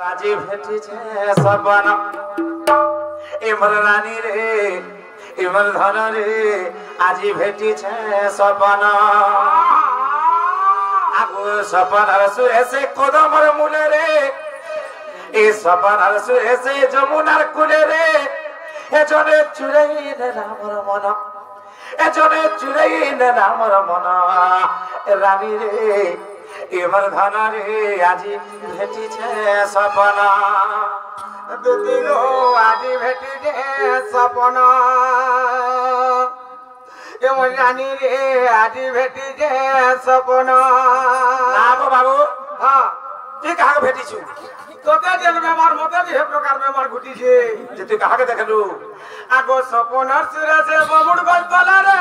আজি ভেটিছে সপন এমর রানী রে এমর ধন রে আজি ভেটিছে সপন আগো সপন আর সুরেছে কদমর মূলে রে এই সপন আর সুরেছে যমুনার কুলে রে এজনে চুরাই নেলা মোর মন এজনে চুরাই নেলা মোর মন রানী রে এমর ধন রে আজি ভেটিছে সপন দুতি গো আজি ভেটিছে সপন এমর রানী রে আজি ভেটিছে সপন বাবু হ্যাঁ তুই কাহাকে ভেটিছু তোকে যেন বেমার মতে যে প্রকার বেমার ঘটিছে যে তুই কাহাকে দেখলু আগো সপনার সুরেছে বাবুর গল তলারে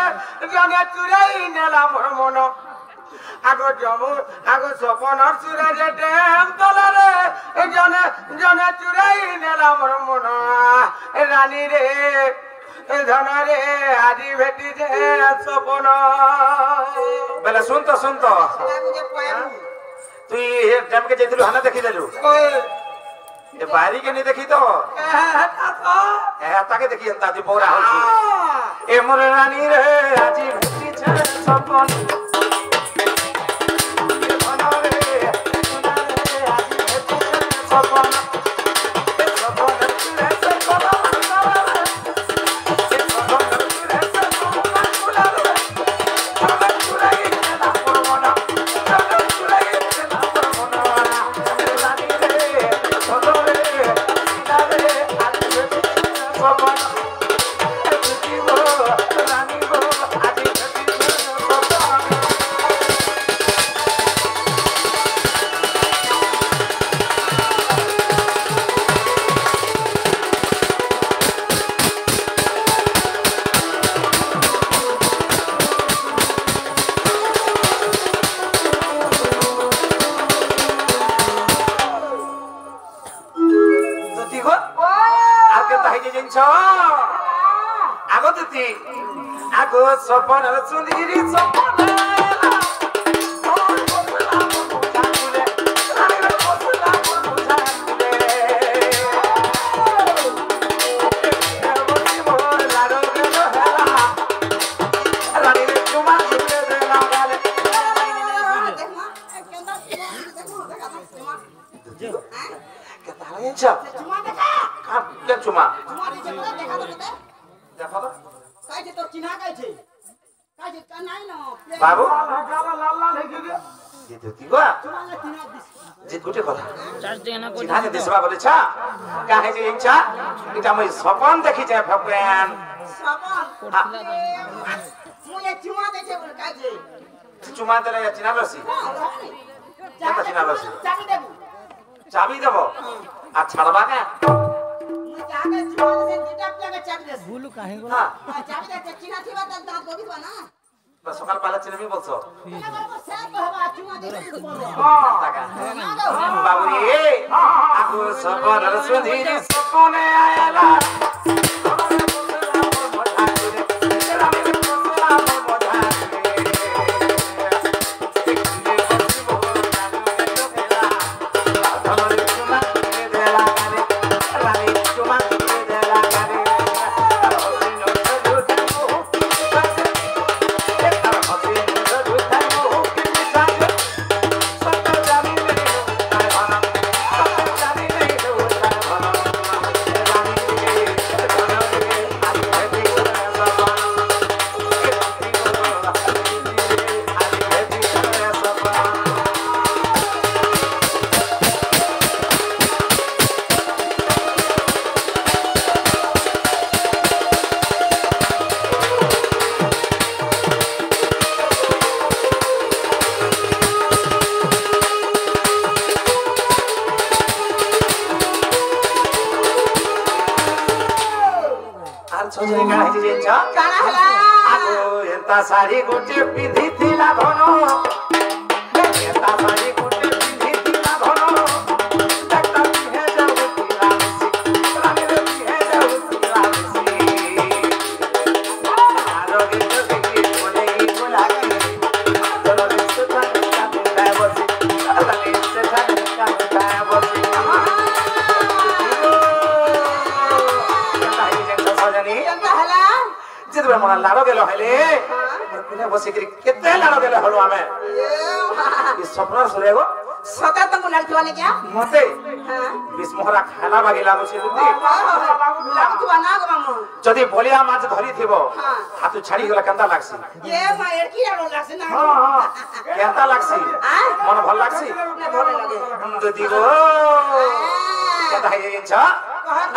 জানে চুরাই নেলা মোর মন আগো সপনার সুরেছে ডেম তলারে জনে জনে চুরাই নেলা মোর মন রানী রে ধন রে আজি ভেটিছে সপন বেলা শুনতো তুই ড্যামকে যেতিলু হানা দেখি দেলু এ বাইরে কে নি দেখি তো হ্যাঁ তাকে দেখি এন্তা তুই বড়া হচ্ছু এ মোর রানী রে আজি ভেটিছে সপন আগো সপন সুন্দরী সপন চুমা বাবু গোটে কথা চিহ্না দিশবা বলেছা কাহে যে ইচ্ছা এটা মই সপন দেখি যায় ভগবান চুমা দেলে চিহ্না রসি চিহ্না রসি চাবি দেব আর ছাড়বা কে সকাল পালা চিনবি বলছো বাবুরি আগো সপন সুন্দরী সপনে আয়লা साड़ी गोटे पिंधी थिला धन एता साड़ी गोटे पिंधी थिला धन देखता पिहे जाऊ थिला रानी रे पिहे जाऊ थिला आरो गीत देखी बोले बोला के चलो से थाने का बसी रानी से थाने का बसी मन लाड़ो गेलो हेले मोर कुले बसी करी केते लाड़ो गेलो हलो आमे ई सपना सुरेगो सका त मुलाल थवाने क्या मते बिस मोहरा खाना बागी लागो से दुती लागु थवा ना गो मामू जदी बोलिया माछ धरी थिबो हाथु छाड़ी गला कंदा लागसी ये मा एडकी लागो लागसे ना केता लागसी मन भल लागसी ना भले लगे दुती गो केता हे छ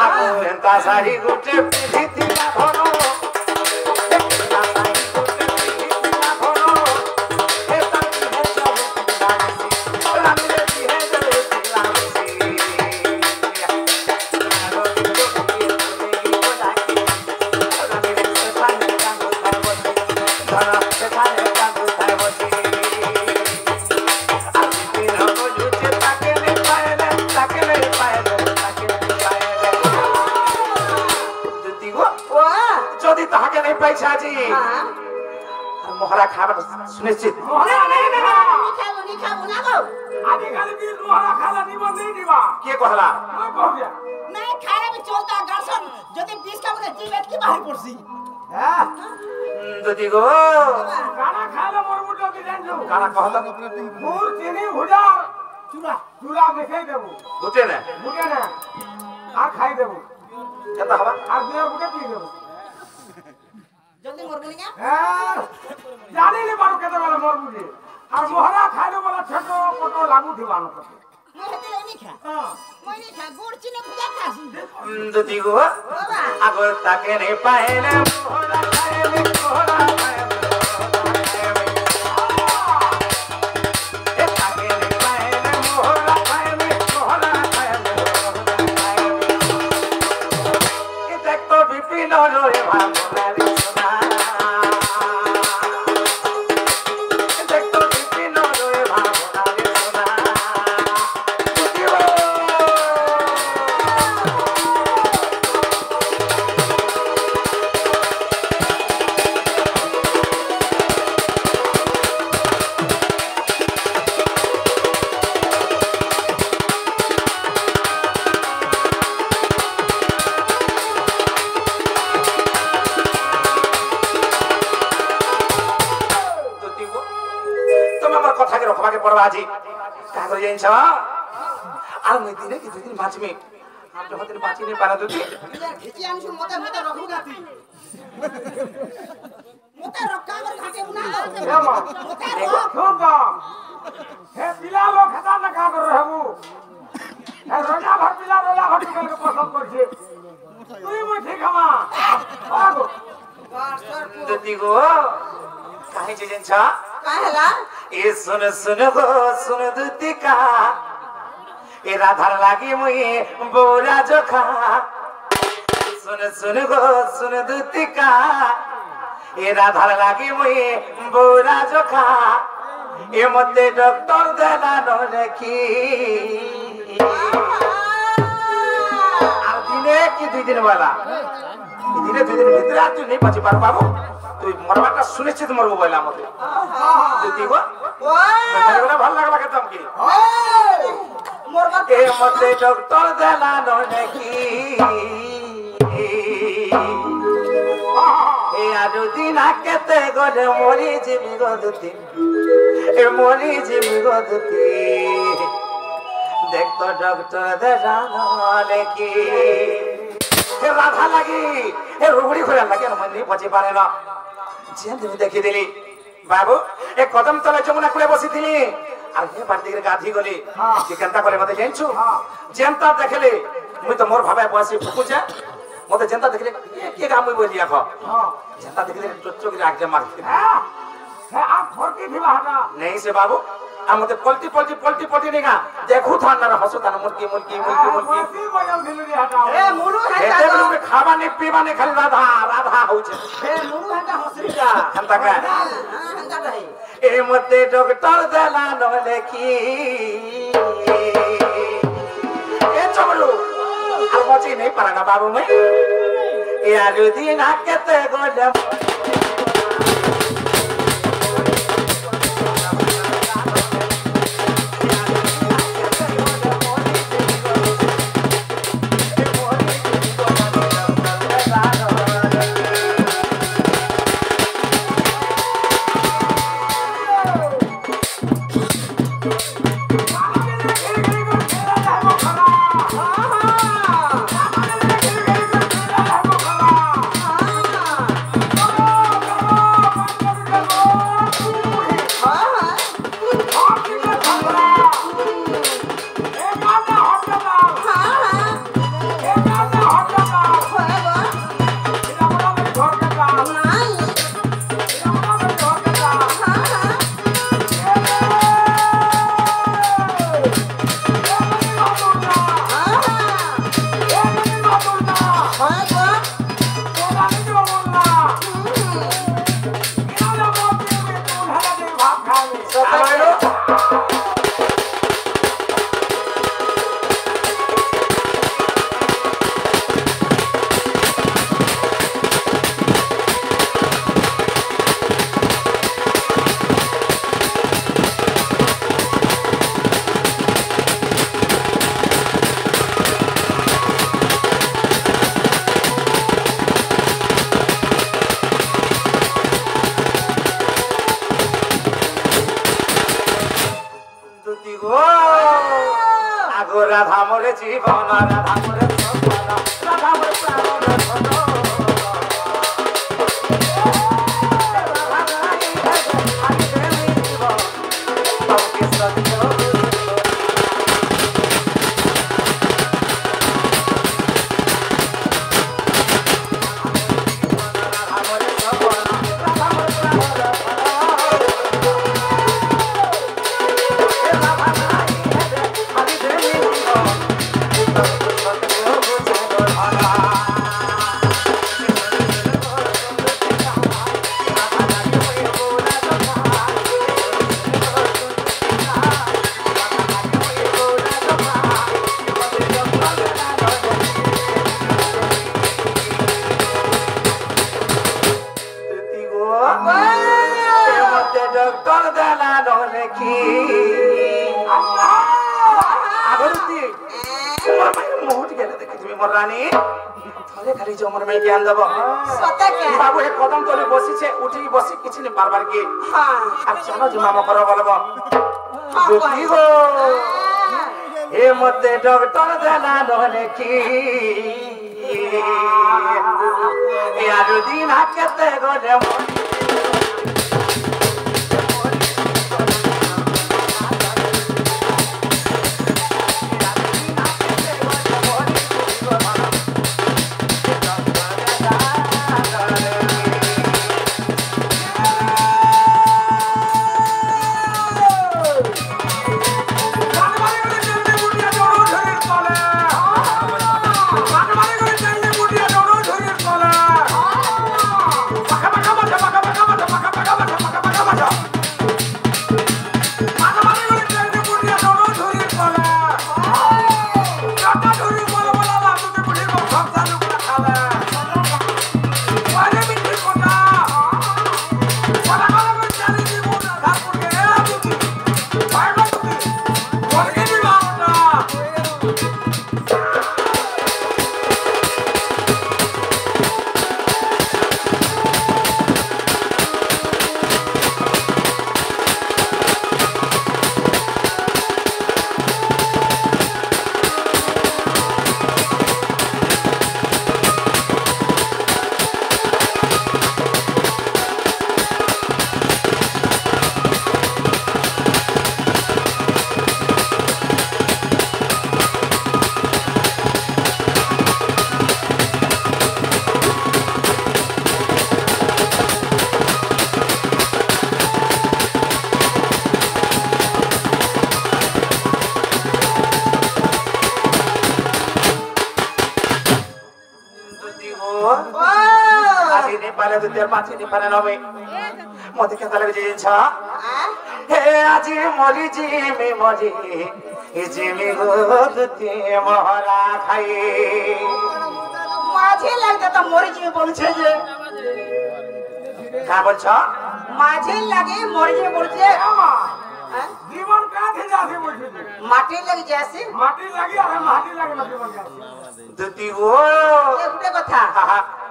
आको हेंता साड़ी गुटे पिथिला भरो पैसा जी मोहरा खाबा सुनिश्चित नहीं खाबो ना गो आदि काली भी मोहरा खाला निबन नहीं दिबा के कहला मैं कह गया नहीं खाना भी चलता गरसन जदी 20 का बोले जीवेत की बाहर पड़सी दुती गो खाना खाला मोर मुटो के जानजो काना कहला गुड़ चीनी भुजा चूड़ा चूड़ा मिठाई देबो गुटे ने आ खाई देबो केता हवा आ बियर गुटे पी देबो जल्दी मोर बोली क्या जाने ले बारो केते वाला मोर बुझी और मोहरा खाइलो वाला छटो पटो लागू दिवानो कते मैं हेते नहीं खा मैं नहीं खा गुड़ चीनी पूजा खासी दुती गो आगो ताके नहीं पाएले मोहरा खाएले मोहरा खाएले ए ताके नहीं पाएले मोहरा खाएले मोहरा खाएले ए देख तो बिपिन रोए भामना रे सोना देख तो बिपिन रोए भामना रे सोना दुती गो रखबाके पड़बा जी का कर जाइन छ आर मैं दिने कि दुई दिन बाँच में आप जो दिन बाँची नहीं पारा दुती यार खिची आनी सुन मते मते रखू गाती मते रक्का कर घाटे बुना ए मां मते रख छोगा हे पिला लो खता न का कर रहबू हे रोजा भर पिला रोजा भर के पसंद करछे तुई मु ठीक हमा आगो दुती गो काहे जे जाइन छ काहेला ए सुन गो सुन दुती का ए राधार लागी मुई बोरा जोखा सुन गो सुन दुती का ए राधार लागी मुई बोरा जोखा ए मते डॉक्टर देला न की আর দিনে কি দুই দিন वाला দিনে দুই দিন ভিতরে আর তুই নেই বাঁচি পার বাবু তুই মরবাটা শুনেছিস মর মোবাইল আমাদের তুই গো মানে ভালো লাগলা কে তুমি মোর বাত এ মতে ডক্টর দেলা নাকি এ আরুদি না কেতে গলে মরি জিমি গদতি এ মরি জিমি গদতি দেখ তো ডক্টর দেলা নাকি এ রাধা লাগি এ রুবড়ি ঘুরে লাগে মনে পচি পারে না যে তুমি দেখি দিলি বাবু এ কদম তলে যমুনা কুলে বসিছিলি আর হে বাড়ি দিকে গাধি গলি যে কেনতা করে মতে জানছু যেনতা দেখলে মুই তো মোর ভাবে বসি ফুকুছে মতে যেনতা দেখলে কে গাম মুই বলি আখ যেনতা দেখলে চোচকে আগে মারতি हे आप फरकी थी बाहर नहीं से बाबू आ मते पलटी नेगा देखू था ना हसो था मुर्गी मुर्गी मुर्गी मुर्गी फरकी बजम दिलरी हटाओ ए मुरु है एते में खावा नहीं पीवा नहीं खाली राधा राधा होचे ए मुरु है ता हसरी का हंता का हां हंगा रही ए मते डॉक्टर देला नले की ए चमड़ू আর বচি नहीं पारा ना बाबू में ए आलुदी ना केते गोले জীবন রাধা মোরে সপন রাধা মোরে প্রাণের ধন রাধা নাই আমি প্রেমী জীবন তোকে সত্য डॉक्टर देना डोले की আগরতি তোমার মায়ের মুহূর্ত গেলে দেখি তুমি মোর রানী তাহলে খালি যে আমার মেয়ে জ্ঞান দেব সতকে বাবু এক কদম তলে বসিছে উঠি বসি কিছু নি বারবার কি হ্যাঁ আর চলো যে মামা করো বলবো দুটি গো এ মতে ডক্টর দেনা ডোলে কি আর দিন হাতে গলে পারে দুধের পাঁচি নি পারে নবে মতে কেতা লাগে জিনিস হে আজি মরি জিমি মরি এ জিমি গো দুতে মহরা খাই মাঝে লাগতে তো মরে যাবে বলছে যে কা বলছ মাঝে লাগে মরে যাবে বলছে জীবন কাঁধে যাচ্ছে বলছে মাটি লাগে যাচ্ছে মাটি লাগি আর মাটি লাগে না জীবন যাচ্ছে দুতি গো একটা কথা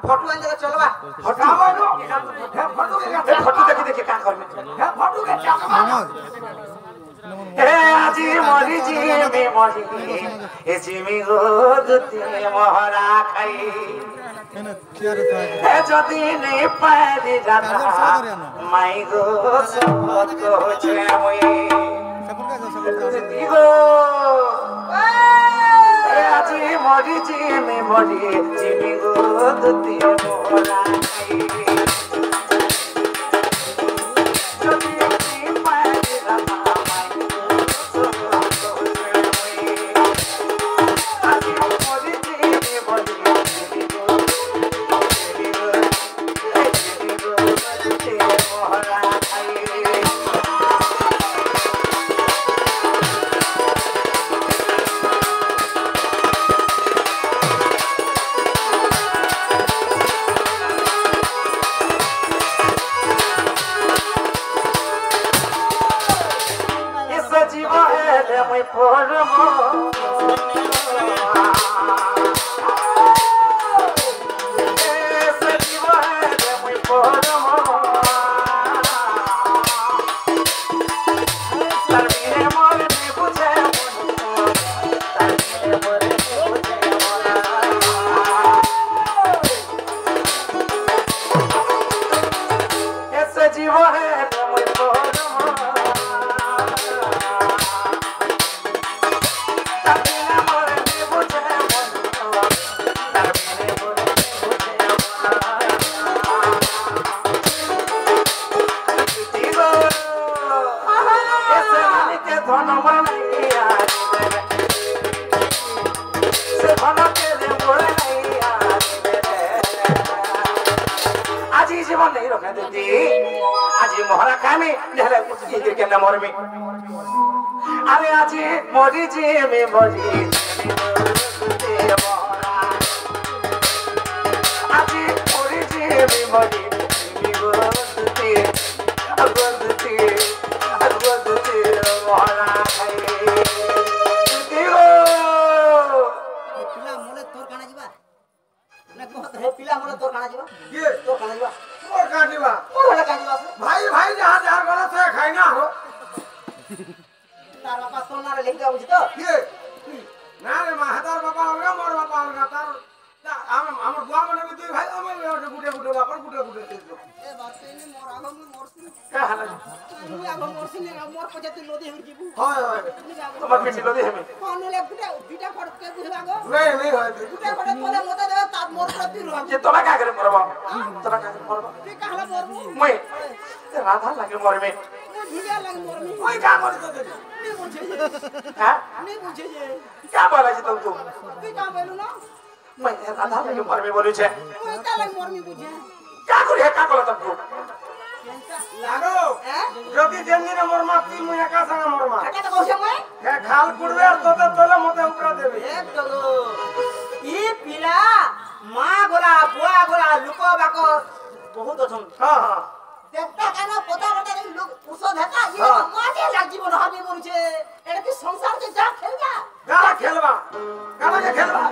ফটো আনতে চলবা ফটো ফটো দেখি দেখি কা করবে হে আজি মরি জিমি মরি এ জিমি গো দুতে মহরা খাই হে যদি নে পারি রাধা মাই গো সপত হচ্ছে মই দুতি গো হে আজি মরি জিমি মরি জিমি গো দুতে মহরা খাই যদি নে পারি রাধা से भनके रे मोर नैया আজি জীবন নেই রক্ষা দিদি আজি মহারা কামি ঢেলে ইদির কেন মরমি আরে আজি মরি যে মে মরি আজি মরি যে মে মরি গরুতে গরুতে গরুতে মহারা খাই দিও পিলা মোলে তোর কানা ଯିବା না কত হে পিলা মোলে তোর কানা ଯିବା ये তোর কানা ଯିବା मोर काटिबा মোর হেলা কানা ଯିବା भाई भाई जहां जहां गला से खाई ना हो তার বাবা তোর নারে লেখা বুঝি তো ये ना रे महादार बाबा होगा मोर बाबा होगा तार আমার বুয়া মানে দুই ভাই আমার গুটে গুটে বাপর গুটে গুটে দিছো এ বাতেনি মোর আগো মু মরছি কাহালা তুই আগো মরছি না মোর পছে তুই নদী হই ଯିବୁ হয় হয় তোমার পেছি লদি হেমি কোনলে গুটা বিটা ফড়কে বুঝলা গো नहीं হয় গুটা ফড়ে তোলে মতে দেবে তার মোর প্রতি রহ যে তোরা কাগরে মরবা তোরা কাগরে মরবা তুই কাহলা মরবু মই রাধা লাগে মরবে ভিডিও লাগ মরমি ওই কাম করে তো নি বুঝে যে হ্যাঁ নি বুঝে যে क्या बोला जी तुम तू তুই কা বলু না मैं राधा लगे मरबे बोलू छे তুই কা লাগ মরমি বুঝে क्या करी है क्या बोला तुम तू লাগো হ্যাঁ যদি জেনদিনে মোর মা তুই মুই একা সঙ্গে মোর মা এটা তো কইছে মই হে খাল কুড়বে আর তোতে তোলে মতে উপরা দেবে এক তো ই পিলা মা গোলা বুয়া গোলা লুক বাক বহুত অছন হ্যাঁ হ্যাঁ দেখতা কেন পতা পতা লোক উষদ হেতা ই মাঝে লাগিব না হবে বলছে এটা কি সংসার কে যা খেলবা গালা খেলবা গালা কে খেলবা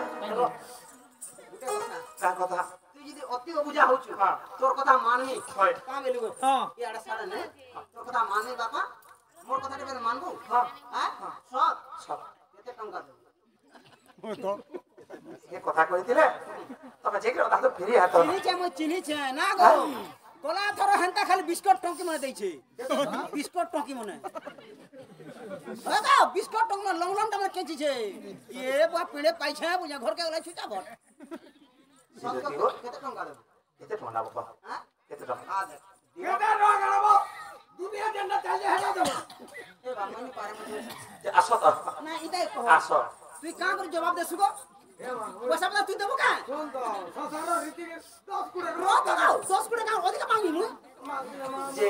क्या কথা তুই যদি অতি অবুঝা হউছু তোর কথা মাননি হয় কা বেলু হ্যাঁ ইয়াড়া সাড়ে নে তোর কথা মাননি বাবা মোর কথা কেবে মানবু হ্যাঁ হ্যাঁ সব সব কেতে টঙ্কা দেব ये কথা কইতিলে তবে যে কথা তো ফিরি হাত না চিনিছে মই চিনিছে না গো গলা থর হেনতা খালি বিস্কুট টঙ্কি মনে দেইছে বিস্কুট টঙ্কি মনে দাদা বিস্কুট টঙ্কি মনে লং লং টা মনে কেচিছে এ বা পিড়ে পাইছে বুঝা ঘর কে গলা ছুটা ভট কেতে টঙ্কা দেব কেতে ঠন্ডা বাবা হ্যাঁ কেতে ঠন্ডা আ দে কেতে রো গাড়াবো দুনিয়া জেন্ডা চাইলে হেলা দেব এ বামনি পারে মনে আসো তো না ইতাই কহ আসো তুই কা করে জবাব দেছু গো পয়সা পয়সা তুই দেবো কা শুন তো সংসার রীতি 10 কুড়ে রো তো গাও 10 কোটি গাও অধিক মাগি নু যে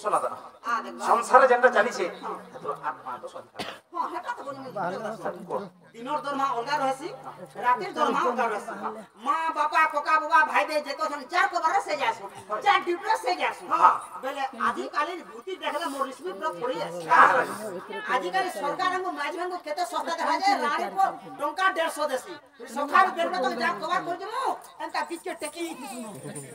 শোনা তো আ দেখ সংসারে যেটা চালিছে তো আত্মা তো সংসার হ্যাঁ হেটা তো বলি দিনর দরমা অলগা রহেছি রাতের দরমা অলগা রহেছি মা বাবা কোকা বাবা ভাই দে যেত ছন চার কবারে সে যাসু চার ডিউটি সে যাসু বেলে আজি কালি ভূতি দেখলে মোর রিসমি পুরো পড়ি আছে আজি কালি সরকার আমো মাঝভাঙ্গ কেতে সস্তা দেখা যায় রানী কো টঙ্কা 150 দেছি সকাল বেরবে তো যা কভার করি দিমু এন্তা বিচকে টেকি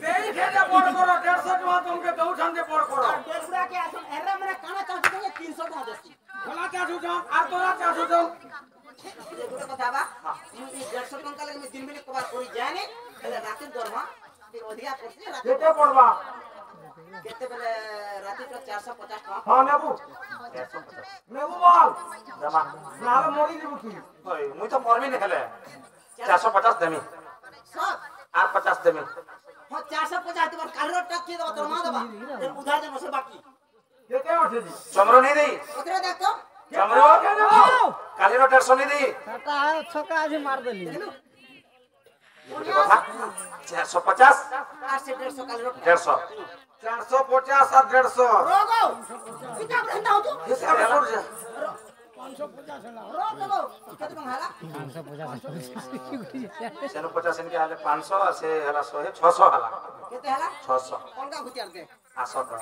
দেই খেতে বড় করো 150 টাকা তোমাকে দউছান যে বড় করো আর বেরগুড়া কে আসন এরা মানে কানা চাঁচি দিয়ে 300 টাকা দেছি খোলা চাষু জন আর তোরা চাষু জন গোটে কথা বা এই 150 টাকা লাগে দিন বেলে কভার করি যায়নি তাহলে রাতের দরমা অধিকা করছি রাতে কেতে পড়বা কেতে বেলে রাতে তো 450 টাকা হ্যাঁ নেবু 150 নেবু বল জামা নালে মরি দিব তুই ওই মুই তো মরবি না খেলে 450 দেমি সব আর 50 দেমি হ্যাঁ 450 তোমার কালির টাকা কি দেবা তোর মা দেবা এর উধার দেন ওসব বাকি কেতে আছে জি চমরো নেই দেই ওতরে দেখ তো চমরো কালির 150 নেই দেই টাটা ছকা আজি মার দেলি কথা 450 আর সে 150 কালির 150 450 আর 150 রোগো কি কাম রে নাও তো হিসাব কর যা 550 না রোগো কত টাকা হলা 150 ইনকে হলে 500 আছে হলা 100 600 হলা কেতে হলা 600 অলগা ঘুটিয়ার দে আসো তো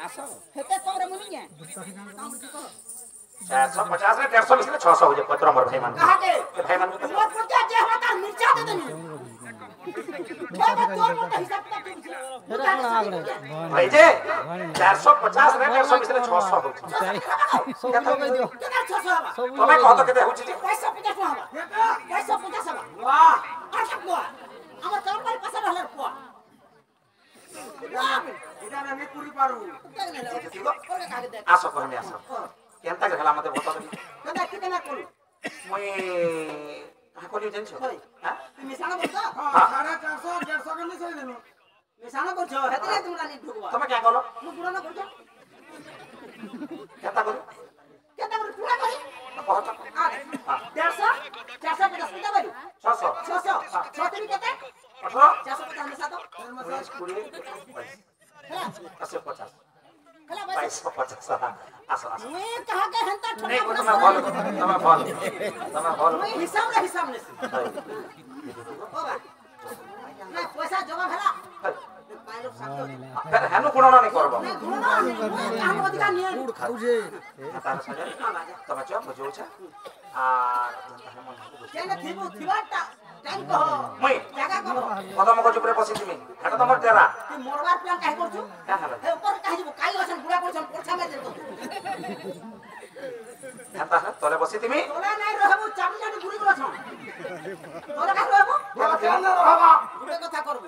আসো হেতে তোরে মুনি নে কাম কি করো 450 রে 150 মিশলে 600 हो जाए पत्र मोर भाई मान কাহাকে भाई मान को মত করতে যে হলা তার মির্চা দে দেনি তোর তোর মত হিসাব তা এটা কোন আগড়ে भाई जे 450 रे 150 মিশলে 600 हो जाए সব লগাই দিও কেতে 600 হবা সব তুমি কত কেতে হউছি পয়সা 50 টাকা হবা পয়সা 50 হবা বাহ আর কি কোয়া আমার কাম পাই পাশে হলার কোয়া এটা আমি পুরি পারু আসো কহমি আসো কেনতা কে খেলা মতে বতা দেবি কেনা কি কেনা করু মই হাকলি জানছো হ্যাঁ তুমি মিশানো করছো হ্যাঁ 450 150 কে মিশাই দেনু মিশানো করছো হেতলে তোমরা নি ঢুকবা তুমি কি করলো মু পুরানো করছো কেনতা করি কেতা করে পুরা করি কত 150 450 কিটা বলি 600 600 6 কেতে 18 450 মিশা তো 20 খেলা 50 খেলা 2250 আসো আসো मैं कहा के हंता नहीं ठोका तुम्हें बोल मैं हिसाब ने बाबा ना पैसा जमा भेला पाई लोग साथी फिर हेनु गुणना नहीं करबो नहीं गुणना काम अधिकार नहीं गुड़ खाउजे तार सजे तमे जो बुझौ छ आ केने थिबाटा टाइम कहो मई जगह कहो कदम को चुपरे बसी दिमी हेटा तमर तेरा तू मोरबार प्लान काहे करछु का हला हे ऊपर काहे जबो काई असन बुढ़ा पड़छन पोछा में दे दो हेता तले बसी दिमी तोला नहीं रहबो चाबी जानी बुरी गलछ तोला काहे रहबो কেন রহবা गुटे कथा करबो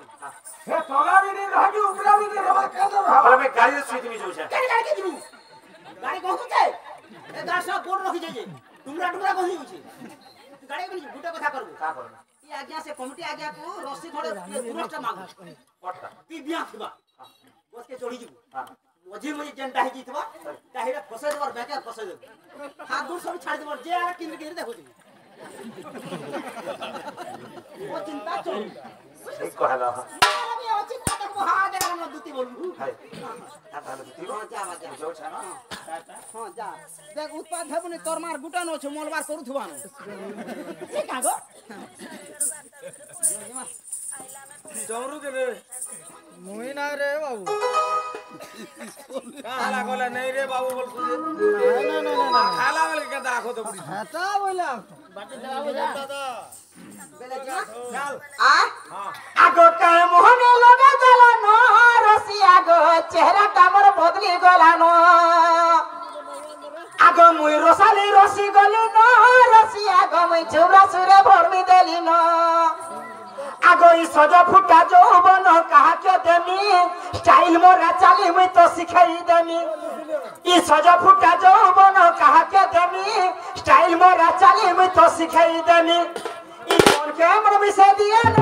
হে তলা বি নি রহবি উপরা বি নি রহবা কেন রহবা बोले मैं गाड़ी से सुई दिमी जो छ केने गाड़ी के जिबू गाड़ी कहू छे ए गाड़ी सब बोर्ड रखी जाई टुमरा टुमरा कहि होछि गाड़ी के गुटे कथा करबो का करना ये आज्ञा से कमिटी आज्ञा को रस्सी थोड़े दुरष्ट मांगो पटका ती बिया थबा बस के चढ़ी जिबू हां मझी मझी जेंटा हे जितबा ताहिरे फसे देबर बेकार फसे दे हाथ दूर सब छाड़ देबर जे आला किन के देखो जी वो चिंता चल ठीक कहला अरे वो चिंता तक हा दे हम दुती बोलू हाय हेता दुती हां जा जा जो छ ना हां जा देख उत्पाद हेबनी तोर मार गुटा नो छ मोलबार करू थबानो ठीक आ गो জমরু কে রে মুই না রে বাবু কালা গলে নাই রে বাবু বলছু যে না না না না খালা বলে কে দেখো তো বুড়ি হেটা বইলাম বাটি দেওয়া দাদা বেলে जा চল आ हां আগো কে মোহনে লগে জ্বালানো রসিয়া গো চেহারাটা মোর বদলি গলানো আগো মুই রসালি রসি গলি ন রসিয়া গো মুই চুরা সুরে ভরমি দেলি ন আগো ই সজ ফুটা যৌবন কাহাকে দেমি স্টাইল মোরা চালি মুই তো শিখাই দেমি ই সজ ফুটা যৌবন কাহাকে দেমি স্টাইল মোরা চালি মুই তো শিখাই দেমি ই কোন কে মোর মিশে দিয়ে ন